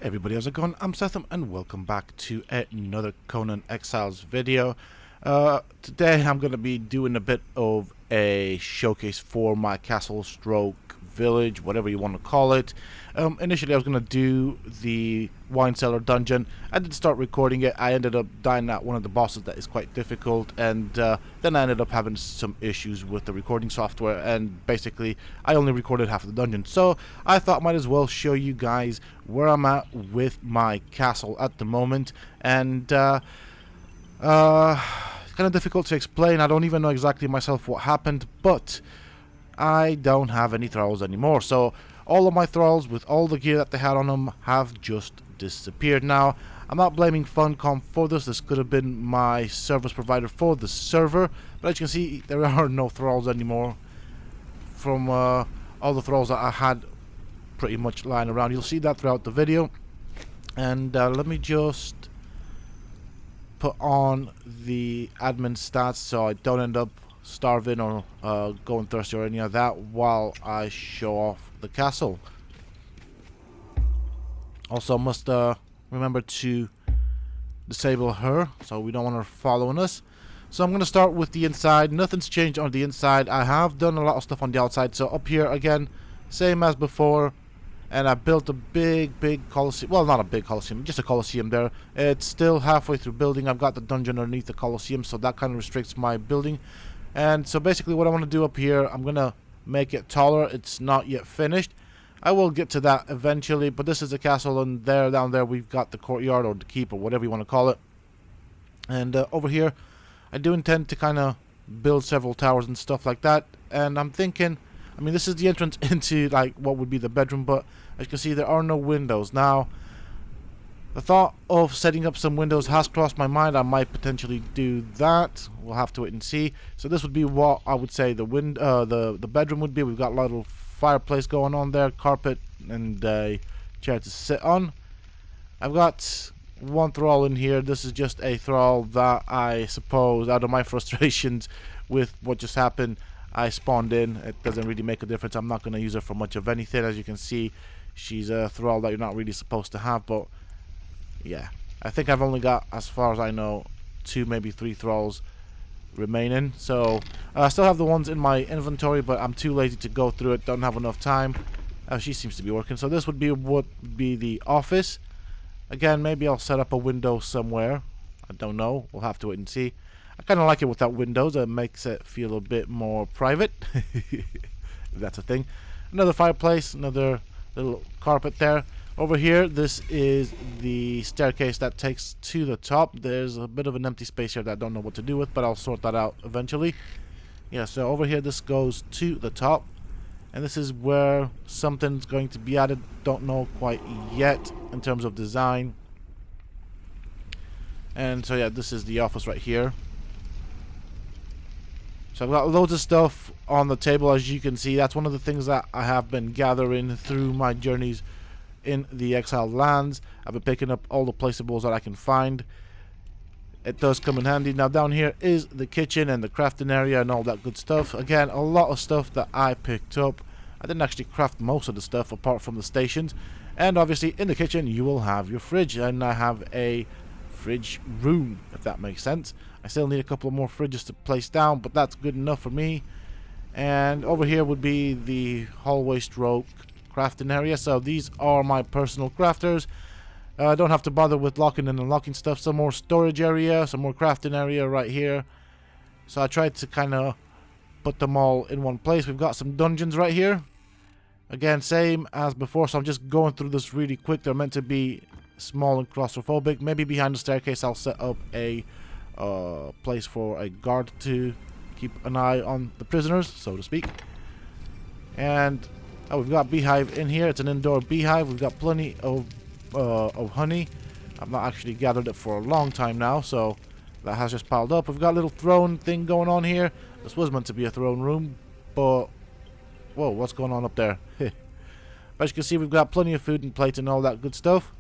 Hey everybody, how's it going? I'm Sethum and welcome back to another Conan Exiles video. Today I'm going to be doing a bit of a showcase for my castle stroke village, whatever you want to call it. Initially I was going to do the wine cellar dungeon. I did start recording it. I ended up dying at one of the bosses that is quite difficult, and then I ended up having some issues with the recording software, and basically I only recorded half of the dungeon. So I thought I might as well show you guys where I'm at with my castle at the moment, and it's kind of difficult to explain. I don't even know exactly myself what happened, but I don't have any thralls anymore. So all of my thralls with all the gear that they had on them have just disappeared. Now, I'm not blaming Funcom for this. This could have been my service provider for the server, but as you can see, there are no thralls anymore from all the thralls that I had pretty much lying around. You'll see that throughout the video. And let me just put on the admin stats so I don't end up starving or going thirsty or any of that while I show off the castle. Also must remember to disable her, so we don't want her following us. So I'm going to start with the inside. Nothing's changed on the inside. I have done a lot of stuff on the outside. So up here again, same as before. And I built a big coliseum. Well, not a big coliseum, just a coliseum there. It's still halfway through building. I've got the dungeon underneath the coliseum, so that kind of restricts my building. And so basically what I want to do up here, I'm going to make it taller. It's not yet finished. I will get to that eventually, but this is the castle, and down there we've got the courtyard or the keep or whatever you want to call it. And over here, I do intend to kind of build several towers and stuff like that. And I'm thinking, I mean, this is the entrance into like what would be the bedroom, but as you can see, there are no windows. Now, the thought of setting up some windows has crossed my mind. I might potentially do that. We'll have to wait and see. So this would be what I would say the bedroom would be. We've got a little fireplace going on there, carpet, and a chair to sit on. I've got one thrall in here. This is just a thrall that I suppose, out of my frustrations with what just happened, I spawned in. It doesn't really make a difference. I'm not going to use her for much of anything. As you can see, she's a thrall that you're not really supposed to have, but yeah, I think I've only got, as far as I know, 2, maybe 3 thralls remaining. So I still have the ones in my inventory, but I'm too lazy to go through it. Don't have enough time. She seems to be working. So this would be what would be the office. Again, maybe I'll set up a window somewhere. I don't know. We'll have to wait and see. I kind of like it without windows. It makes it feel a bit more private, if that's a thing. Another fireplace, another little carpet there. Over here, this is the staircase that takes to the top. There's a bit of an empty space here that I don't know what to do with, but I'll sort that out eventually. Yeah, so over here, this goes to the top. And this is where something's going to be added. Don't know quite yet in terms of design. And so yeah, this is the office right here. So I've got loads of stuff on the table, as you can see. That's one of the things that I have been gathering through my journeys in the exiled lands. I've been picking up all the placeables that I can find. It does come in handy. Now down here is the kitchen and the crafting area and all that good stuff. Again, a lot of stuff that I picked up. I didn't actually craft most of the stuff apart from the stations. And obviously in the kitchen you will have your fridge, and I have a fridge room, if that makes sense. I still need a couple more fridges to place down, but that's good enough for me. And over here would be the hallway stroke crafting area. So these are my personal crafters. I don't have to bother with locking and unlocking stuff. Some more storage area, some more crafting area right here. So I tried to kind of put them all in one place. We've got some dungeons right here. Again, same as before, so I'm just going through this really quick. They're meant to be small and claustrophobic. Maybe behind the staircase I'll set up a place for a guard to keep an eye on the prisoners, so to speak. And we've got beehive in here. It's an indoor beehive. We've got plenty of honey. I've not actually gathered it for a long time now, so that has just piled up. We've got a little throne thing going on here. This was meant to be a throne room, but whoa, what's going on up there? But as you can see, we've got plenty of food and plates and all that good stuff.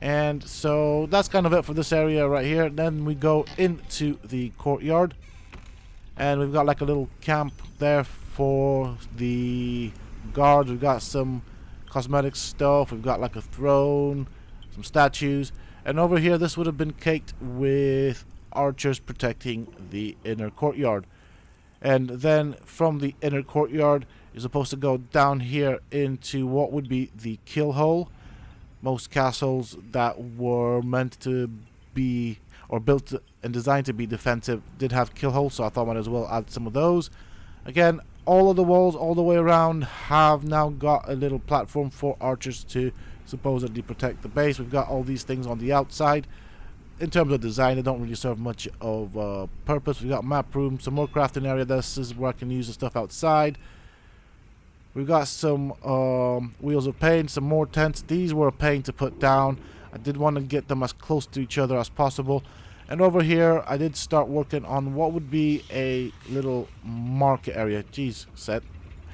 And so that's kind of it for this area right here. Then we go into the courtyard, and we've got like a little camp there for the guards. We've got some cosmetic stuff. We've got like a throne, some statues, and over here this would have been caked with archers protecting the inner courtyard. And then from the inner courtyard, you're supposed to go down here into what would be the kill hole. Most castles that were meant to be, or built and designed to be defensive, did have kill holes, so I thought I might as well add some of those. Again, all of the walls all the way around have now got a little platform for archers to supposedly protect the base. We've got all these things on the outside. In terms of design, they don't really serve much of purpose. We've got map room, some more crafting area. This is where I can use the stuff outside. We've got some wheels of pain, some more tents. These were a pain to put down. I did want to get them as close to each other as possible. And over here, I did start working on what would be a little market area. Jeez, Seth.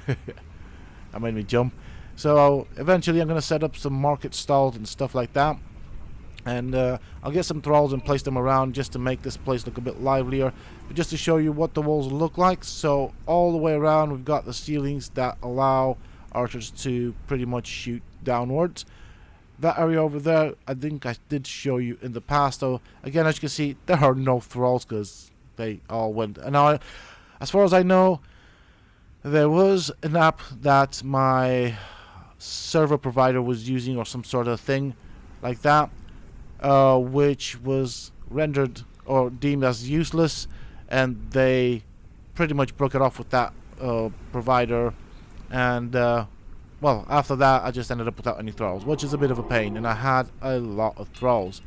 That made me jump. So eventually I'm going to set up some market stalls and stuff like that. And I'll get some thralls and place them around just to make this place look a bit livelier. But just to show you what the walls look like. So all the way around we've got the ceilings that allow archers to pretty much shoot downwards. That area over there, I think I did show you in the past. So again, as you can see, there are no thralls because they all went. And now, as far as I know, there was an app that my server provider was using or some sort of thing like that. Which was rendered or deemed as useless, and they pretty much broke it off with that provider. And well, after that I just ended up without any thralls, which is a bit of a pain, and I had a lot of thralls.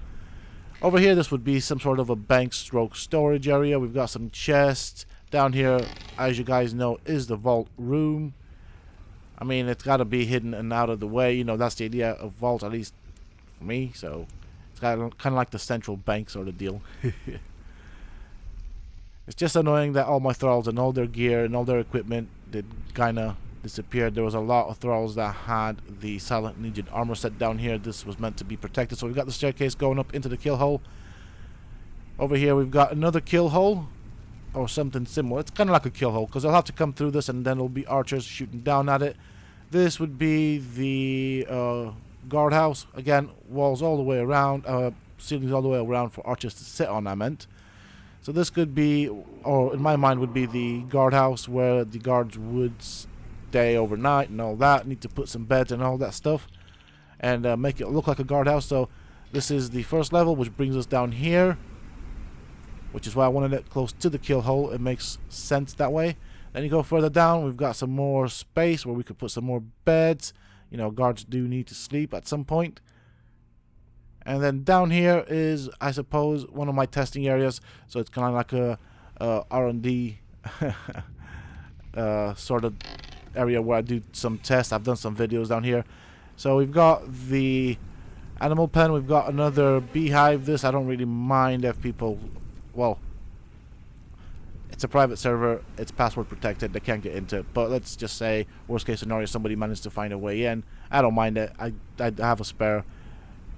Over here this would be some sort of a bank stroke storage area. We've got some chests. Down here, as you guys know, is the vault room. I mean, it's got to be hidden and out of the way, you know. That's the idea of vault, at least for me. So it's kind of like the central bank sort of deal. It's just annoying that all my thralls and all their gear and all their equipment did kind of disappear. There was a lot of thralls that had the Silent Legion armor set down here. This was meant to be protected. So we've got the staircase going up into the kill hole. Over here we've got another kill hole, or something similar. It's kind of like a kill hole because I'll have to come through this and then there'll be archers shooting down at it. This would be the guardhouse. Again, walls all the way around, ceilings all the way around for archers to sit on, I meant. So this could be, or in my mind would be the guardhouse where the guards would stay overnight and all that. Need to put some beds and all that stuff and make it look like a guardhouse. So this is the first level, which brings us down here, which is why I wanted it close to the kill hole. It makes sense that way. Then you go further down, we've got some more space where we could put some more beds. You know, guards do need to sleep at some point. And then down here is, I suppose, one of my testing areas. So it's kind of like a R&D sort of area where I do some tests. I've done some videos down here. So we've got the animal pen. We've got another beehive. This I don't really mind if people, well, it's a private server, it's password protected, they can't get into it. But let's just say, worst case scenario, somebody managed to find a way in. I don't mind it. I have a spare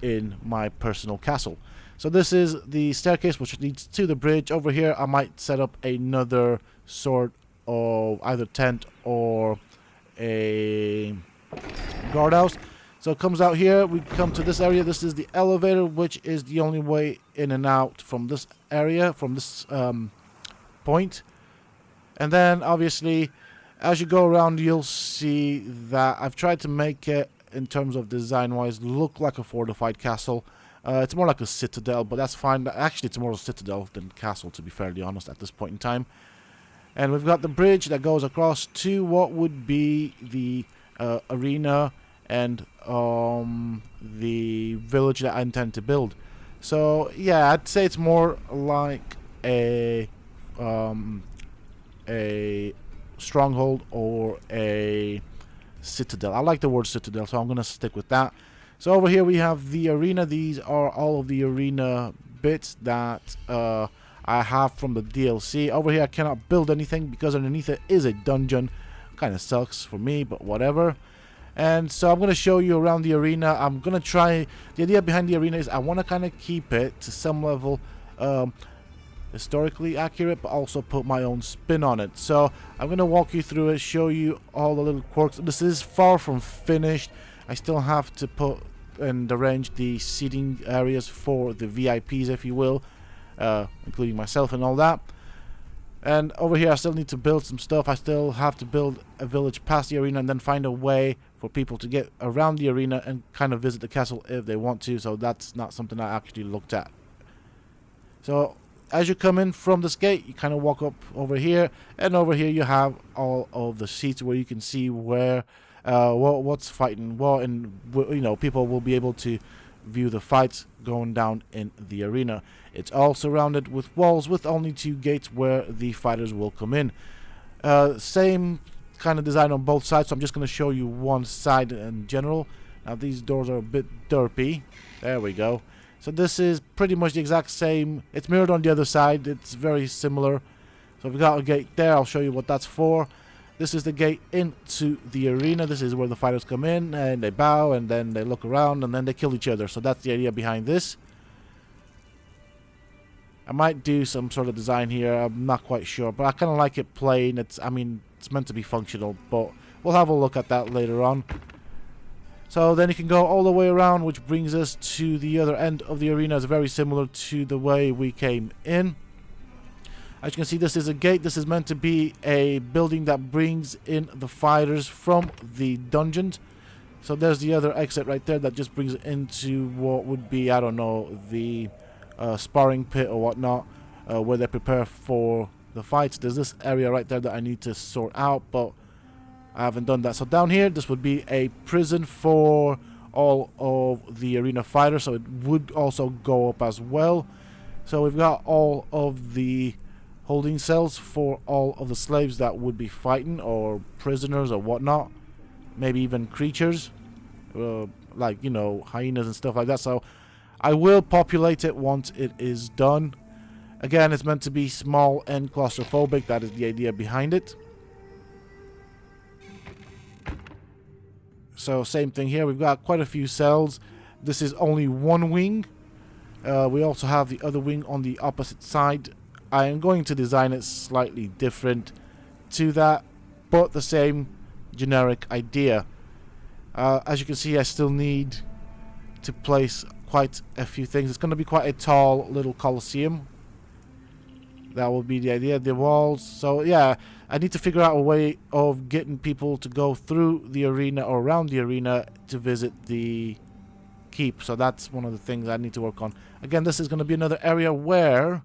in my personal castle. So this is the staircase which leads to the bridge. Over here I might set up another sort of either tent or a guardhouse. So it comes out here, we come to this area. This is the elevator, which is the only way in and out from this area, from this point. And then obviously as you go around, you'll see that I've tried to make it, in terms of design wise, look like a fortified castle. It's more like a citadel, but that's fine. Actually it's more a citadel than castle, to be fairly honest, at this point in time. And we've got the bridge that goes across to what would be the arena and the village that I intend to build. So yeah, I'd say it's more like a stronghold or a citadel. I like the word citadel, so I'm gonna stick with that. So over here we have the arena. These are all of the arena bits that I have from the DLC. Over here I cannot build anything because underneath it is a dungeon. Kind of sucks for me, but whatever. And so I'm going to show you around the arena. I'm going to try, the idea behind the arena is I want to kind of keep it to some level historically accurate, but also put my own spin on it. So I'm going to walk you through it, show you all the little quirks. This is far from finished. I still have to put and arrange the seating areas for the VIPs, if you will, including myself and all that. And over here I still need to build some stuff. I still have to build a village past the arena and then find a way for people to get around the arena and kind of visit the castle if they want to. So that's not something I actually looked at. So as you come in from this gate, you kind of walk up over here, and over here you have all of the seats where you can see where what's fighting what, and you know, people will be able to view the fights going down in the arena. It's all surrounded with walls with only 2 gates where the fighters will come in. Same kind of design on both sides, so I'm just going to show you one side in general. Now these doors are a bit derpy. There we go. So this is pretty much the exact same. It's mirrored on the other side. It's very similar. So we've got a gate there. I'll show you what that's for. This is the gate into the arena. This is where the fighters come in and they bow and then they look around and then they kill each other. So that's the idea behind this. I might do some sort of design here. I'm not quite sure, but I kind of like it plain. I mean, it's meant to be functional, but we'll have a look at that later on. So then you can go all the way around, which brings us to the other end of the arena. It's very similar to the way we came in. As you can see, this is a gate. This is meant to be a building that brings in the fighters from the dungeons. So there's the other exit right there that just brings it into what would be, I don't know, the sparring pit or whatnot, where they prepare for the fights. There's this area right there that I need to sort out, but I haven't done that. So down here, this would be a prison for all of the arena fighters, so it would also go up as well. So we've got all of the holding cells for all of the slaves that would be fighting, or prisoners or whatnot, maybe even creatures, like, you know, hyenas and stuff like that. So I will populate it once it is done. Again, it's meant to be small and claustrophobic. That is the idea behind it. So same thing here. We've got quite a few cells. This is only one wing. We also have the other wing on the opposite side. I am going to design it slightly different to that, but the same generic idea. As you can see, I still need to place quite a few things. It's going to be quite a tall little coliseum. That will be the idea. The walls. So yeah, I need to figure out a way of getting people to go through the arena or around the arena to visit the keep. So that's one of the things I need to work on. Again, this is going to be another area where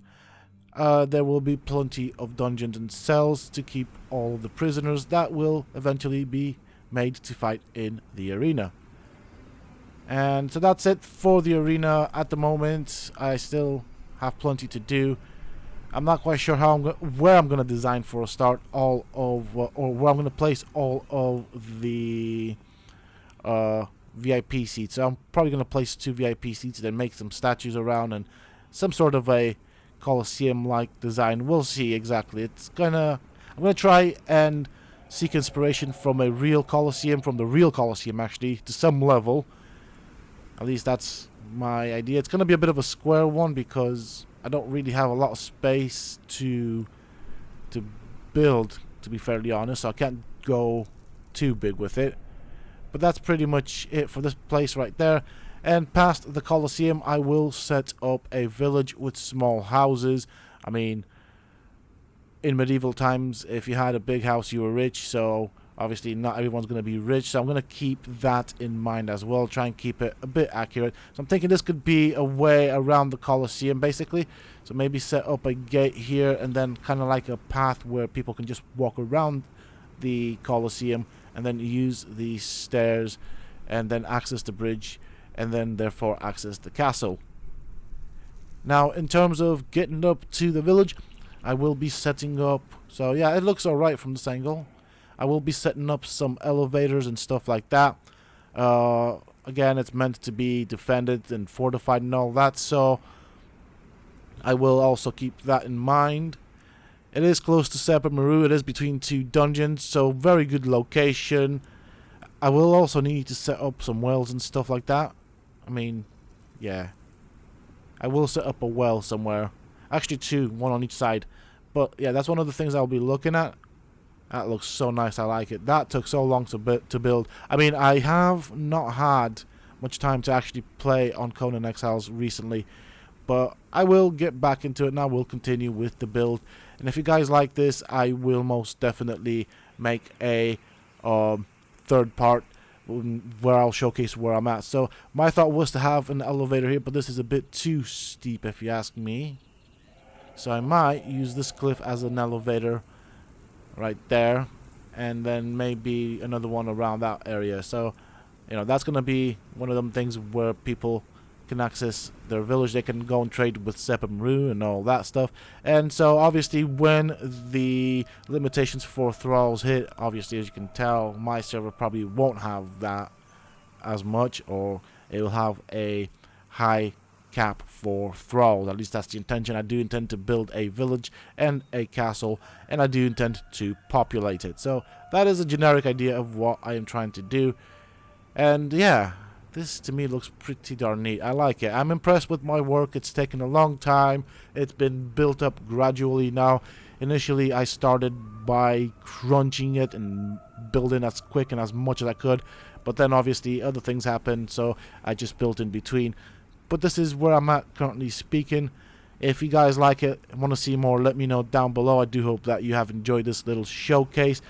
there will be plenty of dungeons and cells to keep all of the prisoners that will eventually be made to fight in the arena. And so that's it for the arena at the moment. I still have plenty to do. I'm not quite sure where I'm going to design for a start all of, or where I'm going to place all of the VIP seats. So I'm probably going to place 2 VIP seats, then make some statues around and some sort of a Colosseum-like design. We'll see exactly. I'm gonna try and seek inspiration from a real Colosseum, from the real Colosseum actually, to some level. At least that's my idea. It's gonna be a bit of a square one because I don't really have a lot of space to build, to be fairly honest, so I can't go too big with it. But that's pretty much it for this place right there. And past the Colosseum, I will set up a village with small houses. I mean, in medieval times, if you had a big house, you were rich. So obviously not everyone's going to be rich. So I'm going to keep that in mind as well. Try and keep it a bit accurate. So I'm thinking this could be a way around the Colosseum, basically. So maybe set up a gate here and then kind of like a path where people can just walk around the Colosseum and then use the stairs and then access the bridge, and then therefore access the castle. Now in terms of getting up to the village, I will be setting up, so yeah, it looks alright from this angle. I will be setting up some elevators and stuff like that. Again, it's meant to be defended and fortified and all that, so I will also keep that in mind. It is close to Sethum. It is between 2 dungeons, so very good location. I will also need to set up some wells and stuff like that. I mean, yeah. I will set up a well somewhere. Actually 2, one on each side. But yeah, that's one of the things I'll be looking at. That looks so nice. I like it. That took so long to build. I mean, I have not had much time to actually play on Conan Exiles recently, but I will get back into it and I will continue with the build. And if you guys like this, I will most definitely make a third part where I'll showcase where I'm at. So my thought was to have an elevator here, but this is a bit too steep if you ask me. So I might use this cliff as an elevator right there, and then maybe another one around that area. So, you know, that's gonna be one of them things where people can access their village. They can go and trade with Sethum and all that stuff. And so obviously when the limitations for thralls hit, obviously as you can tell, my server probably won't have that as much, or it will have a high cap for thralls. At least that's the intention. I do intend to build a village and a castle, and I do intend to populate it. So that is a generic idea of what I am trying to do. And yeah, this to me looks pretty darn neat. I like it. I'm impressed with my work. It's taken a long time. It's been built up gradually now. Initially I started by crunching it and building as quick and as much as I could, but then obviously other things happened, so I just built in between. But this is where I'm at currently speaking. If you guys like it and want to see more, let me know down below. I do hope that you have enjoyed this little showcase.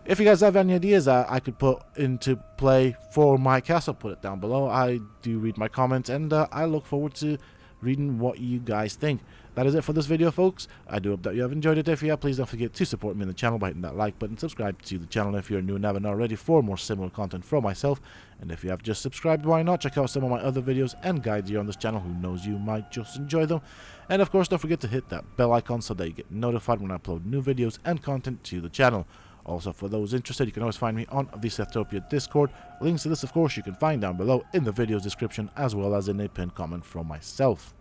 If you guys have any ideas that I could put into play for my castle, put it down below. I do read my comments, and I look forward to reading what you guys think. That is it for this video, folks. I do hope that you have enjoyed it. If you have, please don't forget to support me in the channel by hitting that like button. Subscribe to the channel if you're new and haven't already for more similar content from myself. And if you have just subscribed, why not check out some of my other videos and guides here on this channel. Who knows, you might just enjoy them. And of course, don't forget to hit that bell icon so that you get notified when I upload new videos and content to the channel. Also, for those interested, you can always find me on the Sethopia Discord. Links to this, of course, you can find down below in the video's description, as well as in a pinned comment from myself.